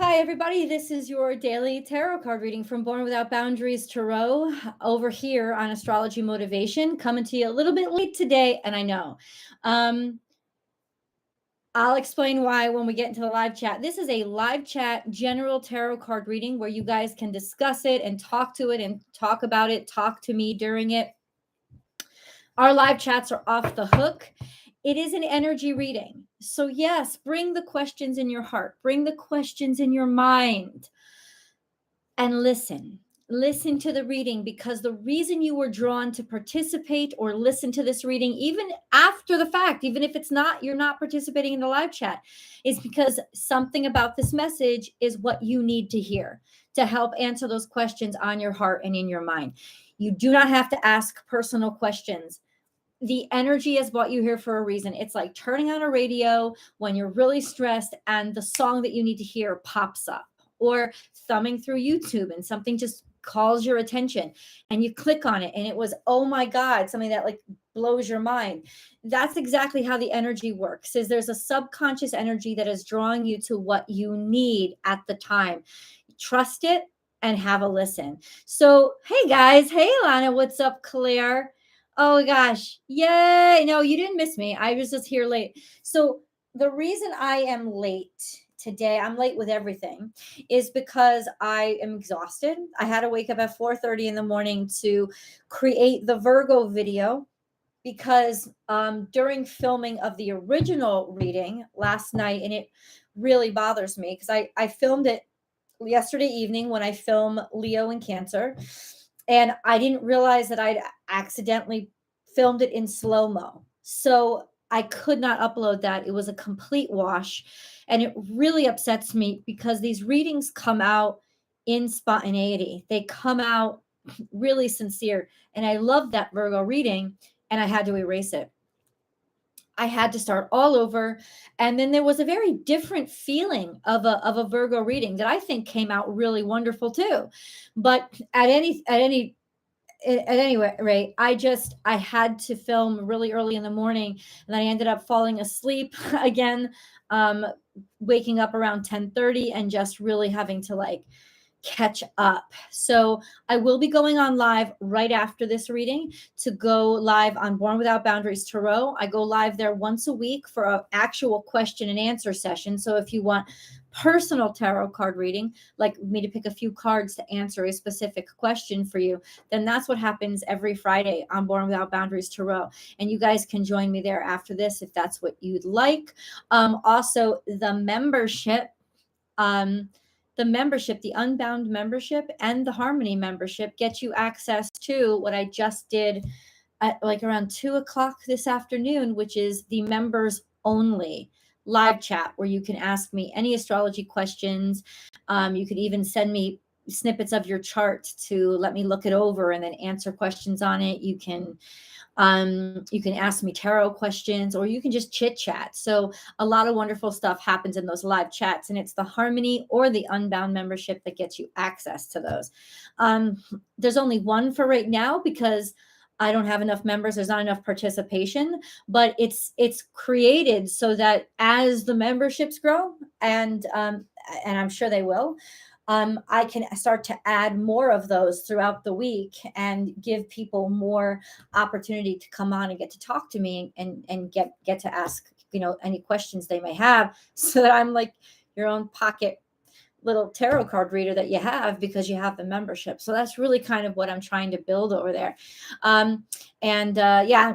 Hi, everybody. This is your daily tarot card reading from Born Without Boundaries Tarot over here on Astrology Motivation. Coming to you a little bit late today, and I know. I'll explain why when we get into the live chat. This is a live chat general tarot card reading where you guys can discuss it and talk to it and talk about it, talk to me during it. Our live chats are off the hook. It is an energy reading. So, yes, bring the questions in your heart, bring the questions in your mind, and listen. Listen to the reading, because the reason you were drawn to participate or listen to this reading, even after the fact, even if you're not participating in the live chat, is because something about this message is what you need to hear to help answer those questions on your heart and in your mind. You do not have to ask personal questions. The energy is what you hear for a reason. It's like turning on a radio when you're really stressed and the song that you need to hear pops up, or thumbing through YouTube and something just calls your attention and you click on it and it was, oh my God, something that like blows your mind. That's exactly how the energy works. Is there's a subconscious energy that is drawing you to what you need at the time. Trust it and have a listen. So, hey guys, hey Alana, what's up, Claire? Oh gosh, yay! No, you didn't miss me. I was just here late. So the reason I am late today, I'm late with everything, is because I am exhausted. I had to wake up at 4:30 in the morning to create the Virgo video because during filming of the original reading last night, and it really bothers me because I filmed it yesterday evening when I film Leo and Cancer, and I didn't realize that I'd accidentally filmed it in slow-mo. So I could not upload that. It was a complete wash. And it really upsets me because these readings come out in spontaneity. They come out really sincere. And I love that Virgo reading, and I had to erase it. I had to start all over. And then there was a very different feeling of a Virgo reading that I think came out really wonderful too. But at any rate, I had to film really early in the morning, and I ended up falling asleep again, waking up around 10:30 and just really having to like catch up. So I will be going on live right after this reading to go live on Born Without Boundaries Tarot. I go live there once a week for an actual question and answer session. So if you want personal tarot card reading, like me to pick a few cards to answer a specific question for you, then that's what happens every Friday on Born Without Boundaries Tarot. And you guys can join me there after this if that's what you'd like. Also, the membership, the Unbound membership and the Harmony membership get you access to what I just did at like around 2:00 this afternoon, which is the members only live chat where you can ask me any astrology questions. You could even send me snippets of your chart to let me look it over and then answer questions on it. You can ask me tarot questions, or you can just chit chat. So a lot of wonderful stuff happens in those live chats, and it's the Harmony or the Unbound membership that gets you access to those. There's only one for right now because I don't have enough members. There's not enough participation, but it's created so that as the memberships grow, and I'm sure they will, I can start to add more of those throughout the week and give people more opportunity to come on and get to talk to me and get to ask, any questions they may have, so that I'm like your own pocket little tarot card reader that you have because you have the membership. So that's really kind of what I'm trying to build over there. Of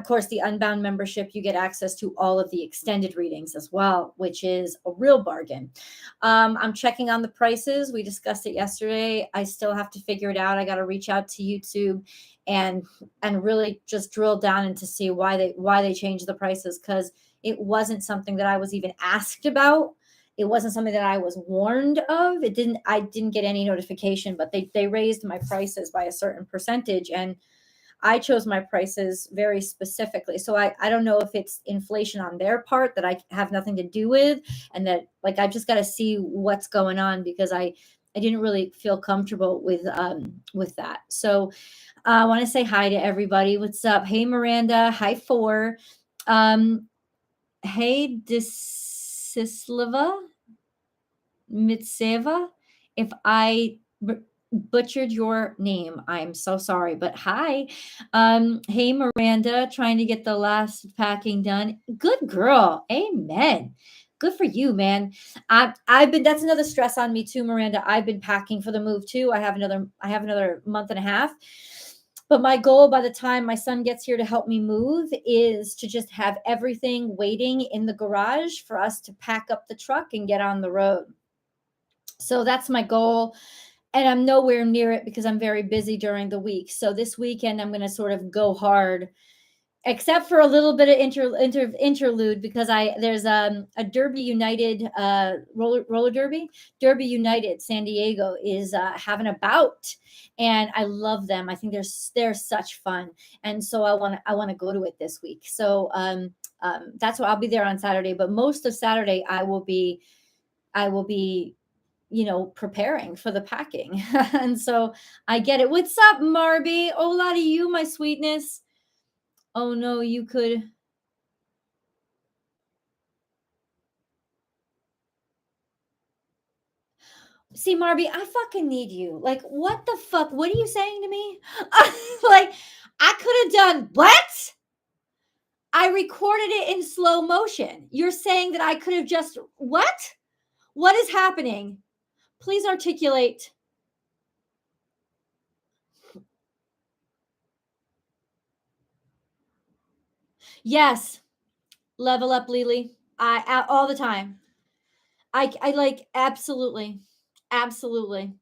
course, the Unbound membership, you get access to all of the extended readings as well, which is a real bargain. I'm checking on the prices. We discussed it yesterday. I still have to figure it out. I got to reach out to YouTube and really just drill down into see why they changed the prices, because it wasn't something that I was even asked about. It wasn't something that I was warned of. I didn't get any notification, but they raised my prices by a certain percentage, and I chose my prices very specifically. So I don't know if it's inflation on their part that I have nothing to do with, and that like I've just got to see what's going on, because I didn't really feel comfortable with that. So I want to say hi to everybody. What's up? Hey Miranda. Hi Four. Hey Disislava. Mitseva. If I butchered your name, I'm so sorry. But hi. Hey Miranda, trying to get the last packing done. Good girl. Amen. Good for you, man. I've been, that's another stress on me too, Miranda. I've been packing for the move too. I have another month and a half. But my goal by the time my son gets here to help me move is to just have everything waiting in the garage for us to pack up the truck and get on the road. So that's my goal. And I'm nowhere near it because I'm very busy during the week. So this weekend, I'm going to sort of go hard, except for a little bit of interlude because there's a Derby United roller Derby United San Diego is having a bout, and I love them. I think they're such fun, and so I want to go to it this week. So that's why I'll be there on Saturday. But most of Saturday I will be preparing for the packing. And so I get it. What's up, Marby? Hola to you, my sweetness. Oh no, you could. See, Marby, I fucking need you. Like, what the fuck? What are you saying to me? Like, I could have done what? I recorded it in slow motion. You're saying that I could have just what? What is happening? Please articulate. Yes. Level up, Lily. I all the time. I like absolutely. Absolutely.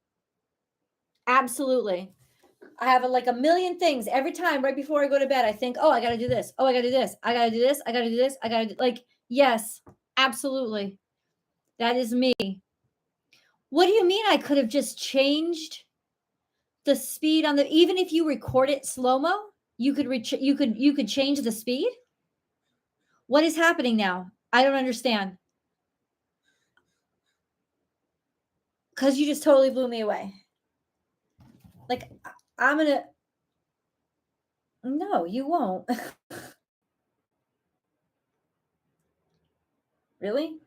Absolutely. I have like a million things every time right before I go to bed. I think, oh, I got to do this. Oh, I got to do this. I got to do this. I got to do this. I got to do, like, yes, absolutely. That is me. What do you mean I could have just changed the speed on the, even if you record it slow-mo, you could change the speed? What is happening now? I don't understand. Cuz you just totally blew me away. Like I'm going to No, you won't. Really?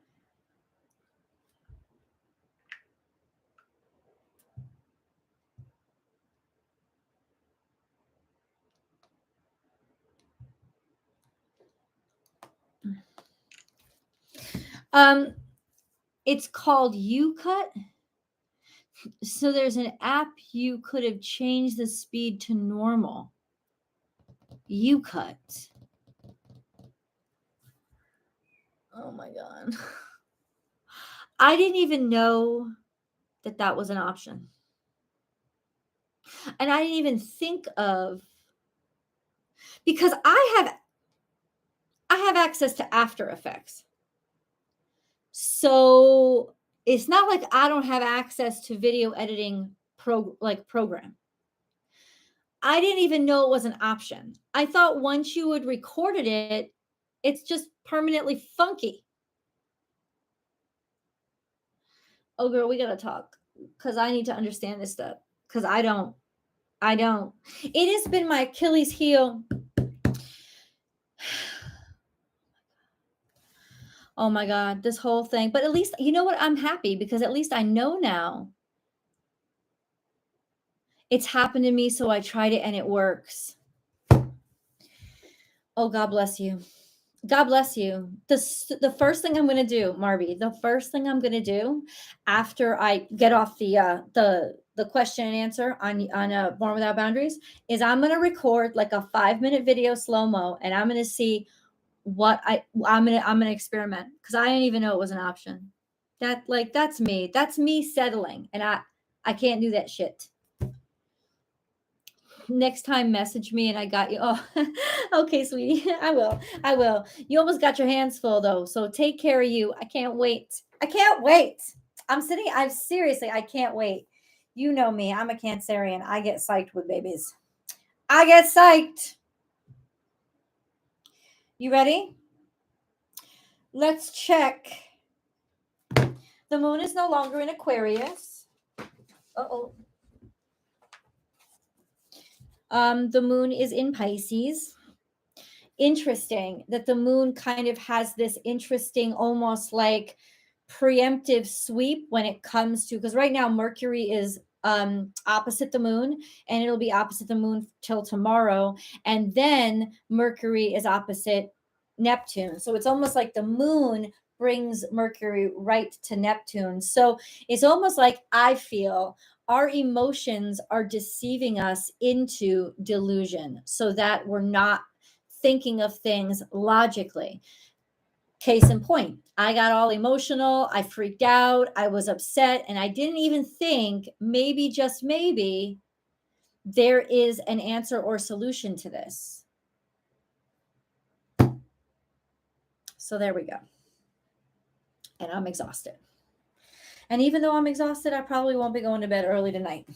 Um it's called UCut. So there's an app you could have changed the speed to normal. UCut. Oh my god. I didn't even know that that was an option. And I didn't even think of, because I have access to After Effects. So it's not like I don't have access to video editing program. I didn't even know it was an option. I thought once you had recorded it, it's just permanently funky. Oh girl, we got to talk cuz I need to understand this stuff cuz I don't. It has been my Achilles heel. Oh my god, this whole thing. But at least you know what? I'm happy because at least I know now. It's happened to me, so I tried it and it works. Oh, God bless you. God bless you. The first thing I'm going to do, Marby, the first thing I'm going to do after I get off the question and answer on Born Without Boundaries is I'm going to record like a 5-minute video slow-mo, and I'm going to see what I'm going to experiment, because I didn't even know it was an option. That's me. That's me settling, and I can't do that shit. Next time message me and I got you. Oh, okay, sweetie. I will. You almost got your hands full though. So take care of you. I can't wait. I'm seriously, I can't wait. You know me. I'm a Cancerian. I get psyched with babies. I get psyched. You ready? Let's check. The moon is no longer in Aquarius. Uh-oh. The moon is in Pisces. Interesting that the moon kind of has this interesting, almost like preemptive sweep when it comes to, because right now Mercury is opposite the moon, and it'll be opposite the moon till tomorrow, and then Mercury is opposite Neptune. So it's almost like the moon brings Mercury right to Neptune. So it's almost like I feel our emotions are deceiving us into delusion so that we're not thinking of things logically. Case in point, I got all emotional, I freaked out, I was upset, and I didn't even think maybe, just maybe, there is an answer or solution to this. So there we go. And I'm exhausted. And even though I'm exhausted, I probably won't be going to bed early tonight.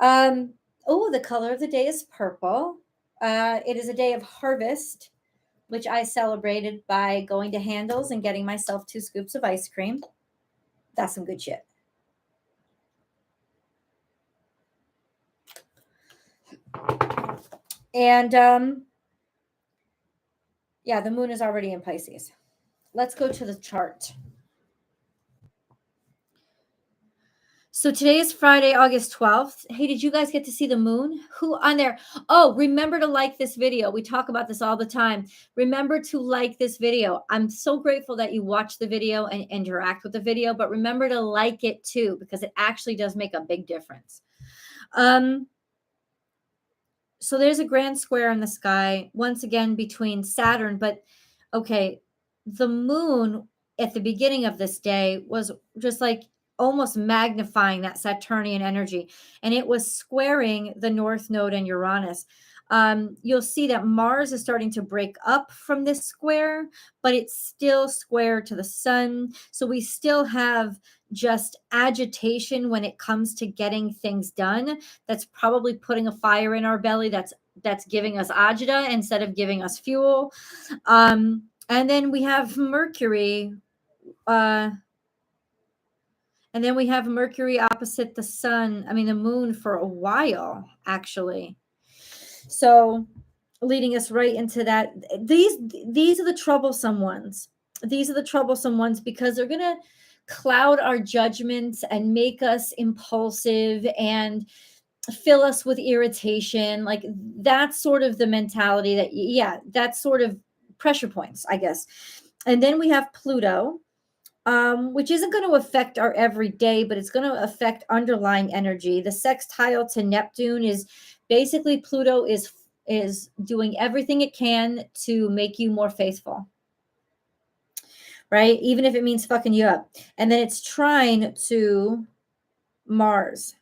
Oh, the color of the day is purple. It is a day of harvest, which I celebrated by going to Handles and getting myself 2 scoops of ice cream. That's some good shit. And yeah, the moon is already in Pisces. Let's go to the chart. So today is Friday, August 12th. Hey, did you guys get to see the moon? Who on there? Oh, remember to like this video. We talk about this all the time. Remember to like this video. I'm so grateful that you watch the video and interact with the video, but remember to like it too, because it actually does make a big difference. So there's a grand square in the sky, once again, between Saturn, but okay, the moon at the beginning of this day was just like almost magnifying that Saturnian energy, and it was squaring the North Node and Uranus. You'll see that Mars is starting to break up from this square, but it's still square to the sun. So we still have just agitation when it comes to getting things done. That's probably putting a fire in our belly. That's giving us agita instead of giving us fuel. And then we have Mercury. And then we have Mercury opposite the sun, the moon, for a while, actually. So leading us right into that. These are the troublesome ones. These are the troublesome ones because they're going to cloud our judgments and make us impulsive and fill us with irritation. Like that's sort of the mentality that, yeah, that's sort of pressure points, I guess. And then we have Pluto, which isn't going to affect our everyday, but it's going to affect underlying energy. The sextile to Neptune is basically Pluto is doing everything it can to make you more faithful, right? Even if it means fucking you up. And then it's trine to Mars.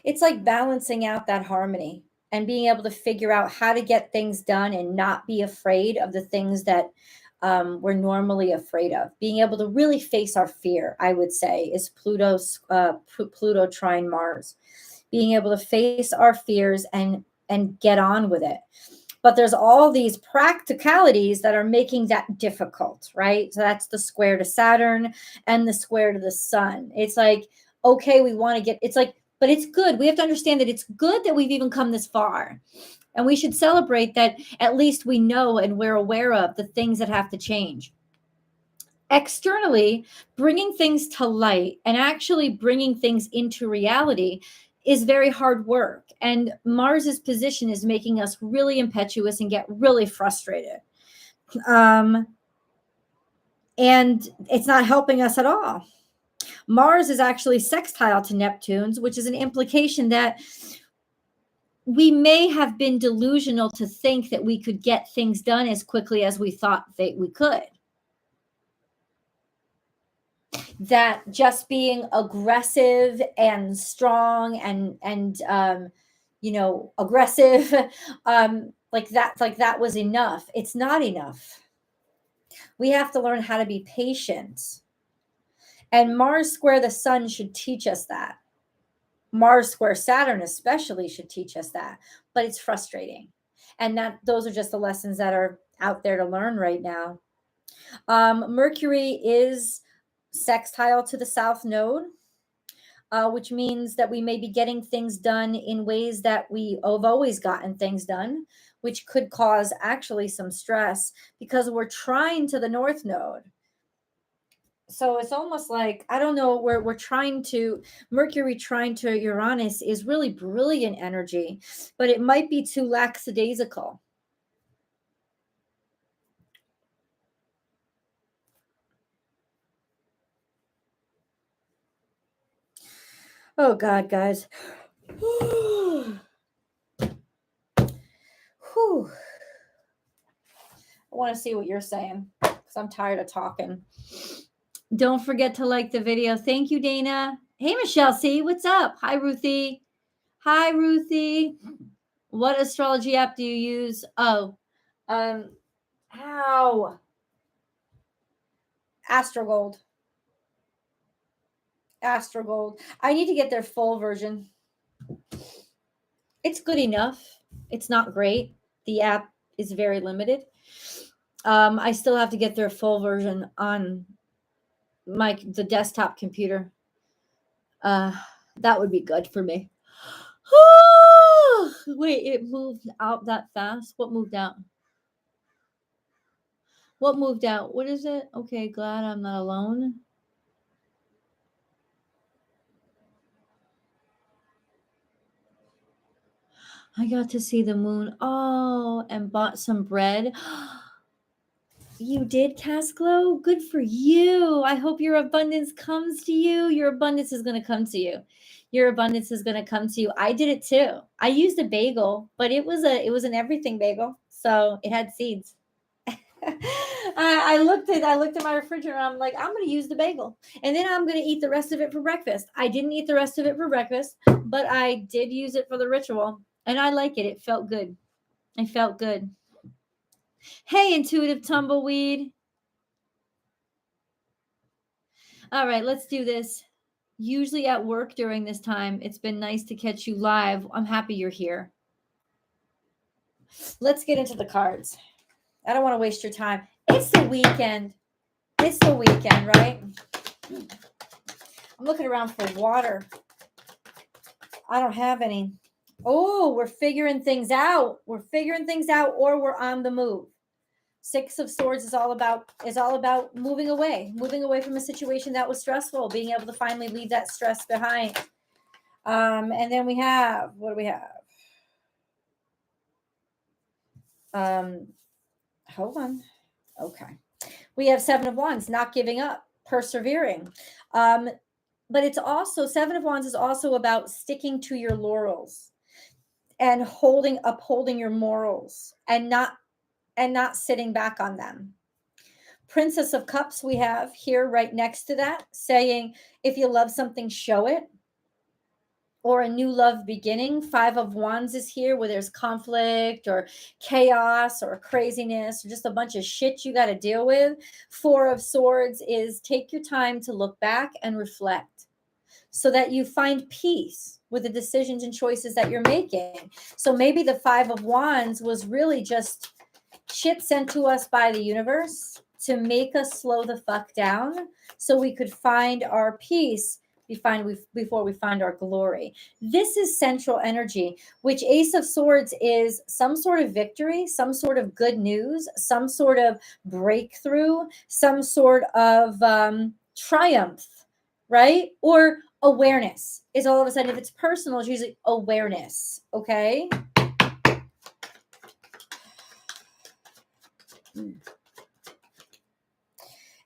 It's like balancing out that harmony and being able to figure out how to get things done and not be afraid of the things that we're normally afraid of. Being able to really face our fear, I would say, is Pluto trine Mars. Being able to face our fears and get on with it. But there's all these practicalities that are making that difficult, right? So that's the square to Saturn and the square to the sun. It's like, okay, we want to get, it's like, but it's good. We have to understand that it's good that we've even come this far. And we should celebrate that at least we know and we're aware of the things that have to change. Externally, bringing things to light and actually bringing things into reality is very hard work. And Mars's position is making us really impetuous and get really frustrated. And it's not helping us at all. Mars is actually sextile to Neptune's, which is an implication that we may have been delusional to think that we could get things done as quickly as we thought that we could. That just being aggressive and strong and aggressive, like that was enough. It's not enough. We have to learn how to be patient. And Mars square the sun should teach us that. Mars square Saturn especially should teach us that, but it's frustrating. And those are just the lessons that are out there to learn right now. Mercury is sextile to the South Node, which means that we may be getting things done in ways that we have always gotten things done, which could cause actually some stress because we're trying to the North Node. So it's almost like, I don't know, we're trying to, Mercury trying to Uranus is really brilliant energy, but it might be too lackadaisical. Oh God, guys. Whew. I want to see what you're saying because I'm tired of talking. Don't forget to like the video. Thank you, Dana. Hey, Michelle C. What's up? Hi, Ruthie. Hi, Ruthie. What astrology app do you use? Oh, how? Astrogold. Astrogold. I need to get their full version. It's good enough. It's not great. The app is very limited. I still have to get their full version on the desktop computer. That would be good for me. Wait, it moved out that fast? What moved out? What moved out? What is it? Okay, glad I'm not alone. I got to see the moon. Oh, and bought some bread. You did, Casglow? Good for you. I hope your abundance comes to you. Your abundance is going to come to you. Your abundance is going to come to you. I did it too. I used a bagel, but it was an everything bagel. So it had seeds. I looked at my refrigerator. I'm like, I'm going to use the bagel, and then I'm going to eat the rest of it for breakfast. I didn't eat the rest of it for breakfast, but I did use it for the ritual, and I like it. It felt good. I felt good. Hey, intuitive tumbleweed. All right, let's do this. Usually at work during this time, it's been nice to catch you live. I'm happy you're here. Let's get into the cards. I don't want to waste your time. It's the weekend. It's the weekend, right? I'm looking around for water. I don't have any. Oh, we're figuring things out. We're figuring things out, or we're on the move. Six of Swords is all about moving away from a situation that was stressful, being able to finally leave that stress behind. And then we have, what do we have? Hold on. Okay. We have Seven of Wands, not giving up, persevering. But it's also, Seven of Wands is also about sticking to your laurels and upholding your morals and not sitting back on them. Princess of Cups we have here right next to that, saying, if you love something, show it. Or a new love beginning. Five of Wands is here where there's conflict or chaos or craziness or just a bunch of shit you got to deal with. Four of Swords is take your time to look back and reflect so that you find peace with the decisions and choices that you're making. So maybe the Five of Wands was really just shit sent to us by the universe to make us slow the fuck down so we could find our peace before we find our glory. This is central energy, which Ace of Swords is some sort of victory, some sort of good news, some sort of breakthrough, some sort of triumph, right? Or awareness is all of a sudden, if it's personal, it's usually awareness, okay?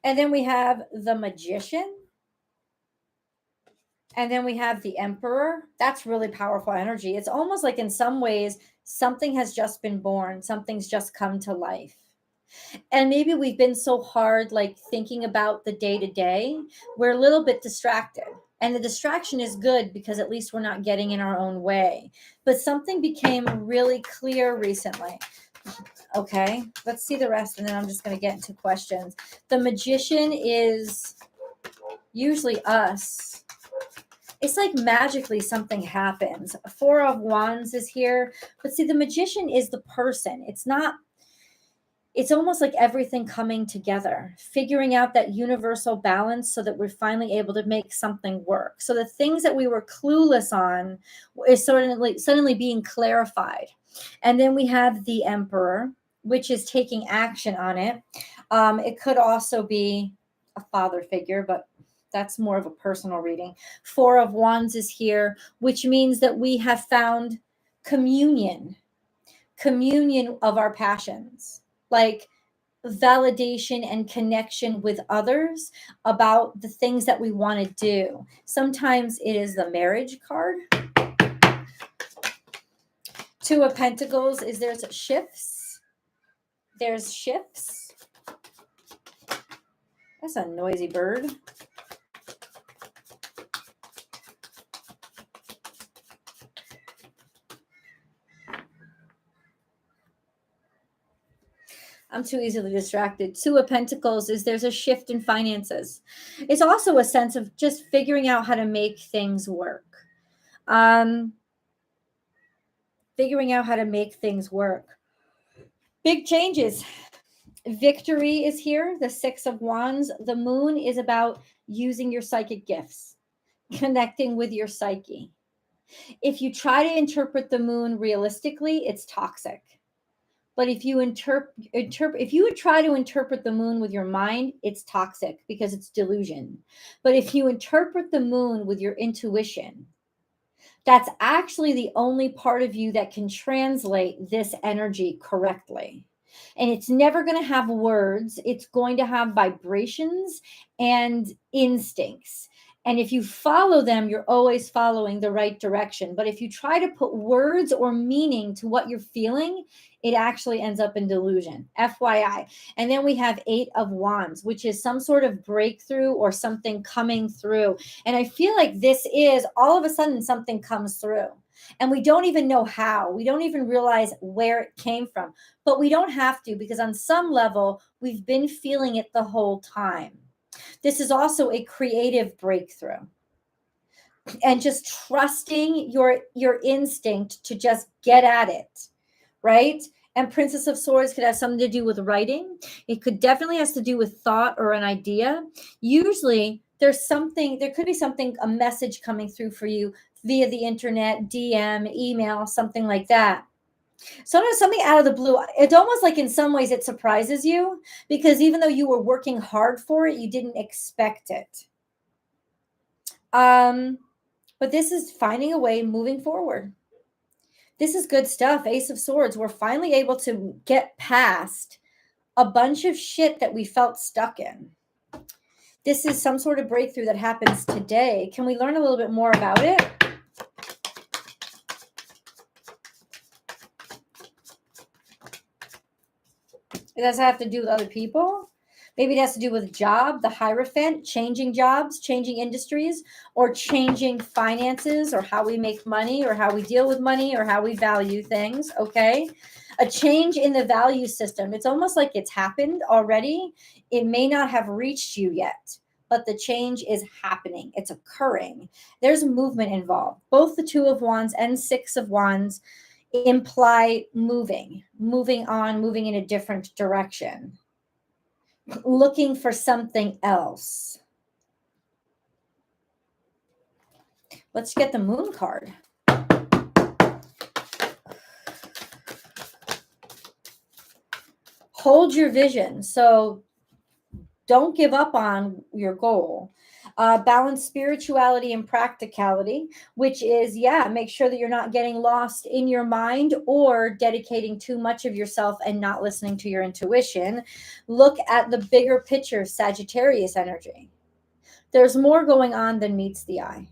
And then we have the Magician. And then we have the Emperor. That's really powerful energy. It's almost like in some ways, something has just been born. Something's just come to life. And maybe we've been so hard, like thinking about the day to day, we're a little bit distracted. And the distraction is good because at least we're not getting in our own way. But something became really clear recently. Okay, let's see the rest. And then I'm just going to get into questions. The Magician is usually us. It's like magically something happens. Four of Wands is here. But see, the Magician is the person. It's not it's almost like everything coming together, figuring out that universal balance so that we're finally able to make something work. So the things that we were clueless on is suddenly being clarified. And then we have the Emperor, which is taking action on it. It could also be a father figure, but that's more of a personal reading. Four of Wands is here, which means that we have found communion of our passions, like validation and connection with others about the things that we want to do. Sometimes it is the marriage card. Two of Pentacles is there's shifts. There's shifts. That's a noisy bird. I'm too easily distracted. Two of Pentacles is there's a shift in finances. It's also a sense of just figuring out how to make things work. Figuring out how to make things work. Big changes. Victory is here. The Six of Wands. The Moon is about using your psychic gifts, connecting with your psyche. If you try to interpret the moon realistically, it's toxic. But if you if you would try to interpret the moon with your mind, it's toxic because it's delusion. But if you interpret the moon with your intuition, that's actually the only part of you that can translate this energy correctly. And it's never going to have words. It's going to have vibrations and instincts. And if you follow them, you're always following the right direction. But if you try to put words or meaning to what you're feeling, it actually ends up in delusion. FYI. And then we have Eight of Wands, which is some sort of breakthrough or something coming through. And I feel like this is all of a sudden something comes through. And we don't even know how. We don't even realize where it came from. But we don't have to, because on some level, we've been feeling it the whole time. This is also a creative breakthrough. And just trusting your instinct to just get at it, right? And Princess of Swords could have something to do with writing. It could definitely has to do with thought or an idea. Usually there could be something, a message coming through for you via the internet, DM, email, something like that. Sometimes something out of the blue. It's almost like in some ways it surprises you, because even though you were working hard for it, you didn't expect it. But this is finding a way, moving forward. This is good stuff. Ace of Swords. We're finally able to get past a bunch of shit that we felt stuck in. This is some sort of breakthrough that happens today. Can we learn a little bit more about it? It doesn't have to do with other people. Maybe it has to do with job, the Hierophant, changing jobs, changing industries, or changing finances, or how we make money, or how we deal with money, or how we value things, okay? A change in the value system. It's almost like it's happened already. It may not have reached you yet, but the change is happening. It's occurring. There's movement involved. Both the Two of Wands and Six of Wands imply moving on, moving in a different direction, looking for something else. Let's get the Moon card. Hold your vision. So don't give up on your goal. Balance spirituality and practicality, which is, make sure that you're not getting lost in your mind or dedicating too much of yourself and not listening to your intuition. Look at the bigger picture, Sagittarius energy. There's more going on than meets the eye.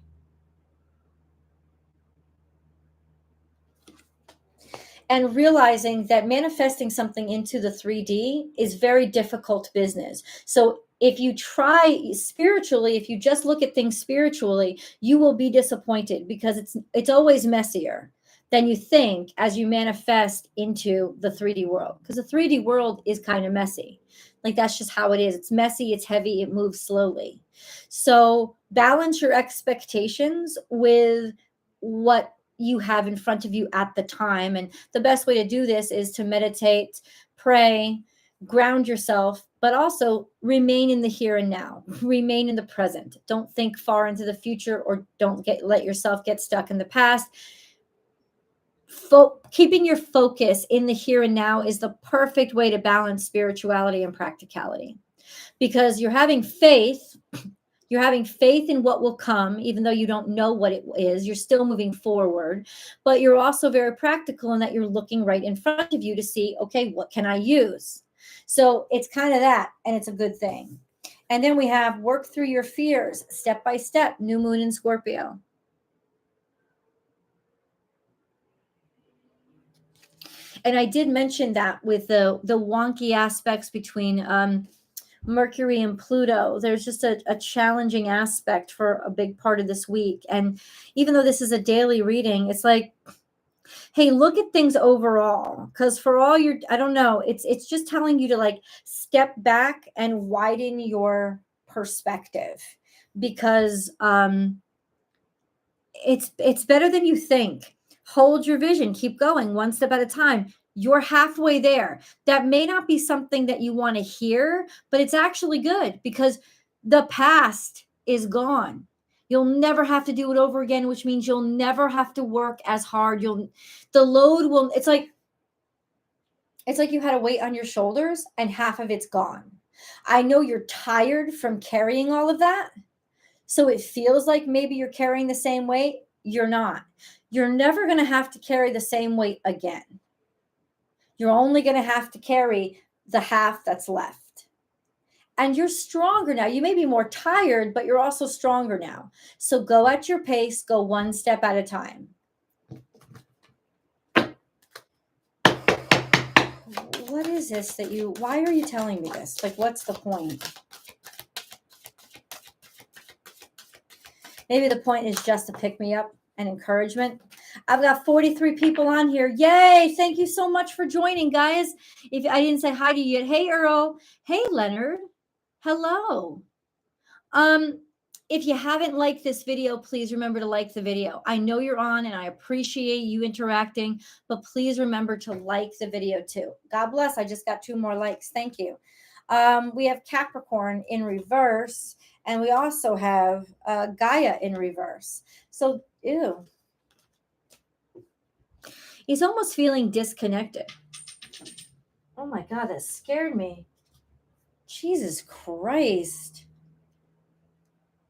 And realizing that manifesting something into the 3D is very difficult business. So if you try spiritually, if you just look at things spiritually, you will be disappointed, because it's always messier than you think as you manifest into the 3D world. Because the 3D world is kind of messy. Like, that's just how it is. It's messy, it's heavy, it moves slowly. So balance your expectations with what you have in front of you at the time. And the best way to do this is to meditate, pray, ground yourself, but also remain in the here and now, remain in the present. Don't think far into the future, or don't let yourself get stuck in the past. Keeping your focus in the here and now is the perfect way to balance spirituality and practicality, because you're having faith in what will come, even though you don't know what it is. You're still moving forward, but you're also very practical in that you're looking right in front of you to see, okay, what can I use? So it's kind of that, and it's a good thing. And then we have work through your fears, step by step, new moon in Scorpio. And I did mention that with the wonky aspects between Mercury and Pluto, there's just a challenging aspect for a big part of this week. And even though this is a daily reading, it's like, hey, look at things overall, because for all your, I don't know, it's just telling you to like step back and widen your perspective, because it's better than you think. Hold your vision, keep going one step at a time. You're halfway there. That may not be something that you want to hear, but it's actually good, because the past is gone. You'll never have to do it over again, which means you'll never have to work as hard. The load will, it's like you had a weight on your shoulders and half of it's gone. I know you're tired from carrying all of that. So it feels like maybe you're carrying the same weight. You're not. You're never going to have to carry the same weight again. You're only going to have to carry the half that's left. And you're stronger now. You may be more tired, but you're also stronger now. So go at your pace, go one step at a time. What is this why are you telling me this? Like, what's the point? Maybe the point is just to pick me up and encouragement. I've got 43 people on here. Yay. Thank you so much for joining, guys. If I didn't say hi to you yet, hey, Earl. Hey, Leonard. Hello. If you haven't liked this video, please remember to like the video. I know you're on and I appreciate you interacting, but please remember to like the video too. God bless. I just got 2 more likes. Thank you. We have Capricorn in reverse, and we also have Gaia in reverse. So, ew. He's almost feeling disconnected. Oh my God, that scared me. Jesus Christ.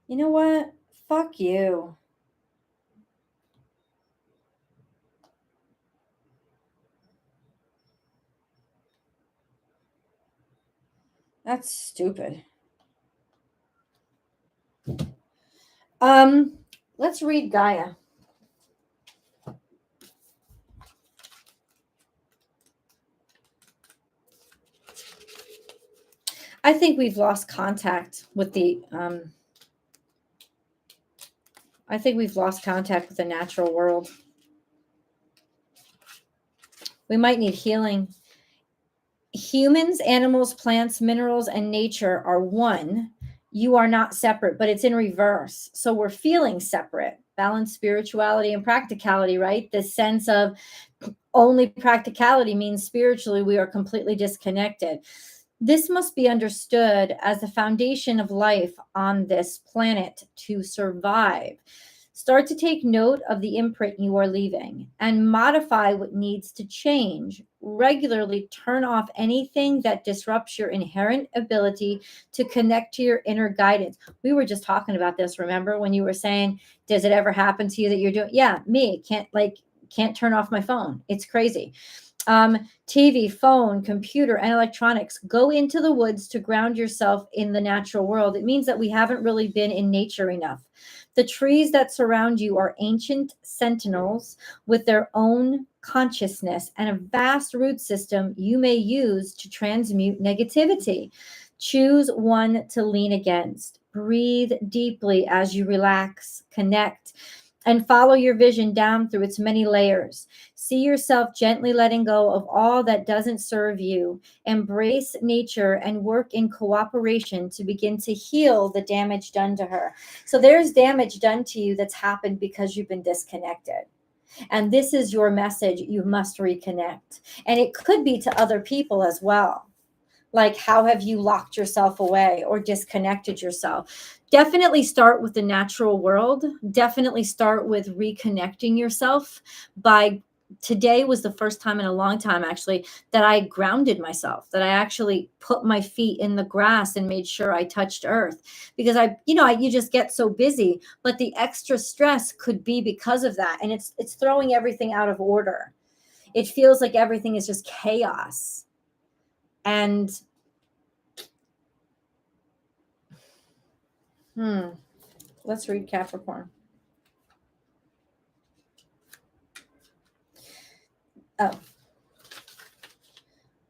You know what? Fuck you. That's stupid. Let's read Gaia. I think we've lost contact with the natural world. We might need healing. Humans, animals, plants, minerals, and nature are one. You are not separate, but it's in reverse. So we're feeling separate. Balance spirituality and practicality, right? The sense of only practicality means spiritually we are completely disconnected. This must be understood as the foundation of life on this planet to survive. Start to take note of the imprint you are leaving and modify what needs to change. Regularly turn off anything that disrupts your inherent ability to connect to your inner guidance. We were just talking about this, remember, when you were saying, does it ever happen to you that you're doing? Yeah, me. Can't turn off my phone. It's crazy. TV, phone, computer, and electronics. Go into the woods to ground yourself in the natural world. It means that we haven't really been in nature enough. The trees that surround you are ancient sentinels with their own consciousness and a vast root system you may use to transmute negativity. Choose one to lean against. Breathe deeply as you relax, connect, and follow your vision down through its many layers. See yourself gently letting go of all that doesn't serve you. Embrace nature and work in cooperation to begin to heal the damage done to her. So there's damage done to you that's happened because you've been disconnected. And this is your message. You must reconnect. And it could be to other people as well. Like, how have you locked yourself away or disconnected yourself? Definitely start with the natural world. Definitely start with reconnecting yourself. By today was the first time in a long time, actually, that I grounded myself, that I actually put my feet in the grass and made sure I touched earth, because you just get so busy, but the extra stress could be because of that. And it's throwing everything out of order. It feels like everything is just chaos. And let's read Capricorn. Oh.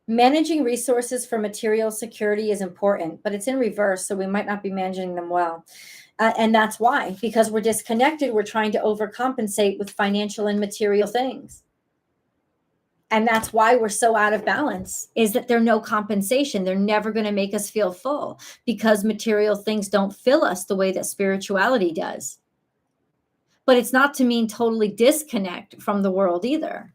Managing resources for material security is important, but it's in reverse, so we might not be managing them well. And that's why, because we're disconnected, we're trying to overcompensate with financial and material things. And that's why we're so out of balance, is that there's no compensation. They're never going to make us feel full, because material things don't fill us the way that spirituality does. But it's not to mean totally disconnect from the world either.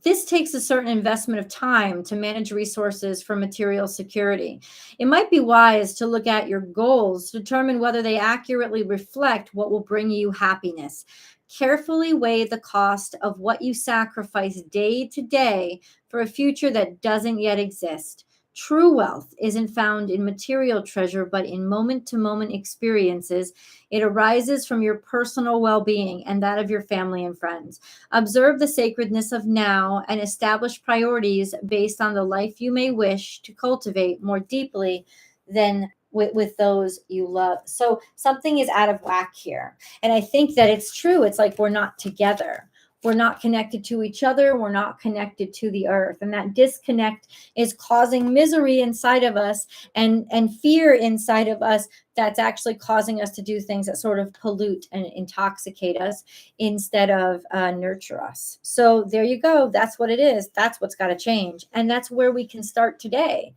This takes a certain investment of time to manage resources for material security. It might be wise to look at your goals to determine whether they accurately reflect what will bring you happiness. Carefully weigh the cost of what you sacrifice day to day for a future that doesn't yet exist. True wealth isn't found in material treasure, but in moment-to-moment experiences. It arises from your personal well-being and that of your family and friends. Observe the sacredness of now and establish priorities based on the life you may wish to cultivate more deeply than with those you love. So something is out of whack here. And I think that it's true. It's like we're not together. We're not connected to each other. We're not connected to the earth. And that disconnect is causing misery inside of us and fear inside of us, that's actually causing us to do things that sort of pollute and intoxicate us instead of nurture us. So there you go. That's what it is. That's what's got to change. And that's where we can start today,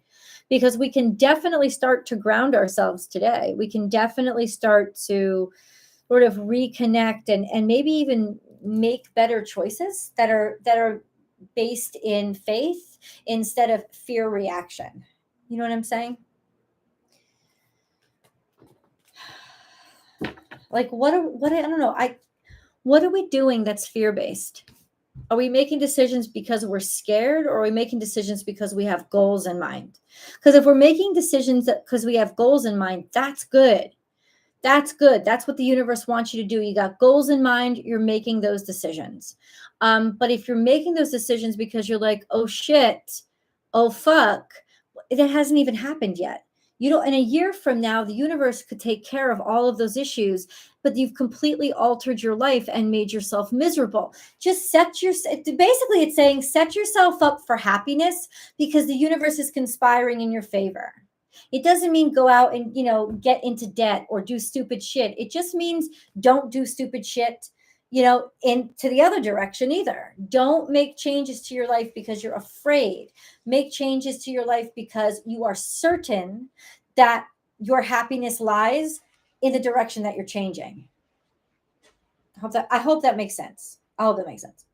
because we can definitely start to ground ourselves today. We can definitely start to sort of reconnect and maybe even make better choices that are based in faith instead of fear reaction. You know what I'm saying? Like what I don't know. What are we doing that's fear-based? Are we making decisions because we're scared, or are we making decisions because we have goals in mind? Because if we're making decisions because we have goals in mind, that's good. That's good. That's what the universe wants you to do. You got goals in mind, you're making those decisions. But if you're making those decisions because you're like, oh shit, oh fuck, that hasn't even happened yet. You know, in a year from now, the universe could take care of all of those issues, but you've completely altered your life and made yourself miserable. Just basically it's saying set yourself up for happiness, because the universe is conspiring in your favor. It doesn't mean go out and, get into debt or do stupid shit. It just means don't do stupid shit, into the other direction either. Don't make changes to your life because you're afraid. Make changes to your life because you are certain that your happiness lies in the direction that you're changing. I hope that makes sense. I hope that makes sense.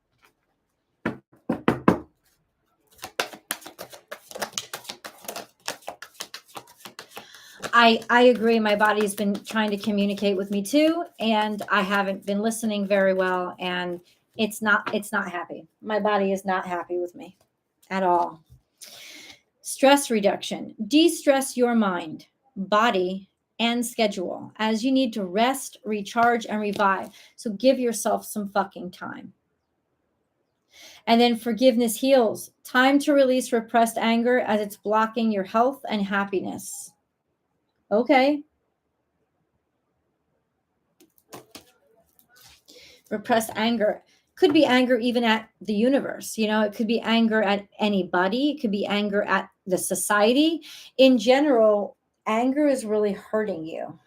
I agree. My body's been trying to communicate with me too, and I haven't been listening very well, and it's not happy. My body is not happy with me at all. Stress reduction. De-stress your mind, body, and schedule, as you need to rest, recharge, and revive. So give yourself some fucking time. And then forgiveness heals. Time to release repressed anger as it's blocking your health and happiness. Okay. Repressed anger could be anger even at the universe. It could be anger at anybody. It could be anger at the society. In general, anger is really hurting you.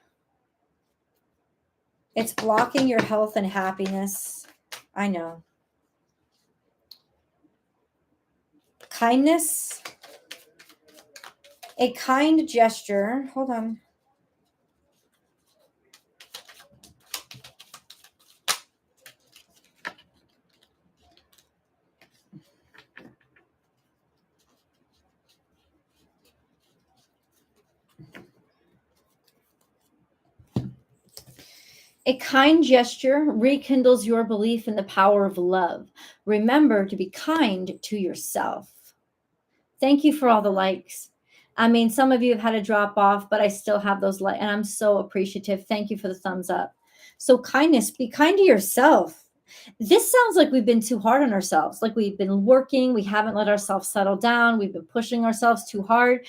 It's blocking your health and happiness. I know. Kindness. A kind gesture. Hold on. A kind gesture rekindles your belief in the power of love. Remember to be kind to yourself. Thank you for all the likes. I mean, some of you have had to drop off, but I still have those likes, and I'm so appreciative. Thank you for the thumbs up. So, kindness, be kind to yourself. This sounds like we've been too hard on ourselves, like we've been working, we haven't let ourselves settle down, we've been pushing ourselves too hard.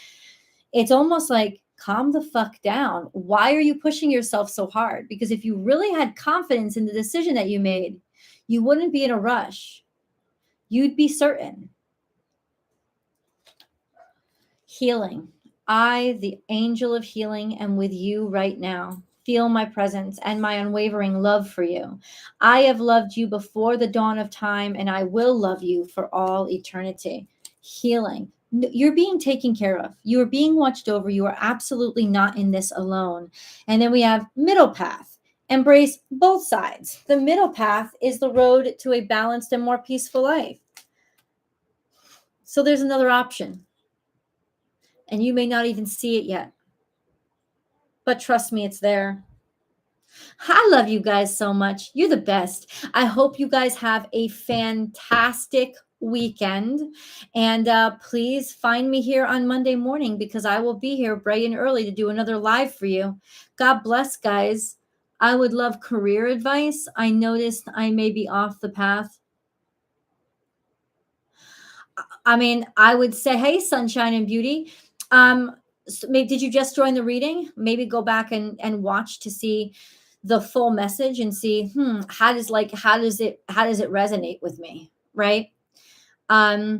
It's almost like, calm the fuck down. Why are you pushing yourself so hard? Because if you really had confidence in the decision that you made, you wouldn't be in a rush. You'd be certain. Healing. I, the angel of healing, am with you right now. Feel my presence and my unwavering love for you. I have loved you before the dawn of time, and I will love you for all eternity. Healing. You're being taken care of. You are being watched over. You are absolutely not in this alone. And then we have middle path. Embrace both sides. The middle path is the road to a balanced and more peaceful life. So there's another option. And you may not even see it yet. But trust me, it's there. I love you guys so much. You're the best. I hope you guys have a fantastic weekend. And please find me here on Monday morning because I will be here bright and early to do another live for you. God bless, guys. I would love career advice. I noticed I may be off the path. I mean, I would say, hey, sunshine and beauty. Maybe, did you just join the reading? Maybe go back and watch to see the full message and see, how does it resonate with me, right? I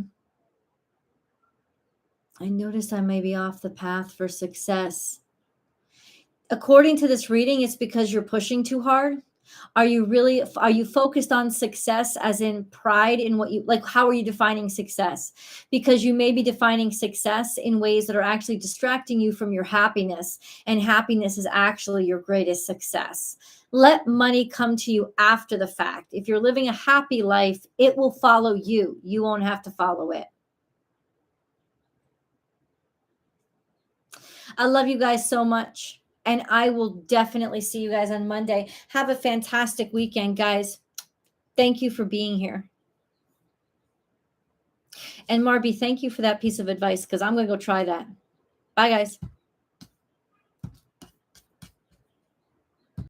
noticed I may be off the path for success. According to this reading, it's because you're pushing too hard. Are you focused on success as in pride in what you like? How are you defining success? Because you may be defining success in ways that are actually distracting you from your happiness, and happiness is actually your greatest success. Let money come to you after the fact. If you're living a happy life, it will follow you. You won't have to follow it. I love you guys so much. And I will definitely see you guys on Monday. Have a fantastic weekend, guys. Thank you for being here. And Marby, thank you for that piece of advice because I'm going to go try that. Bye, guys.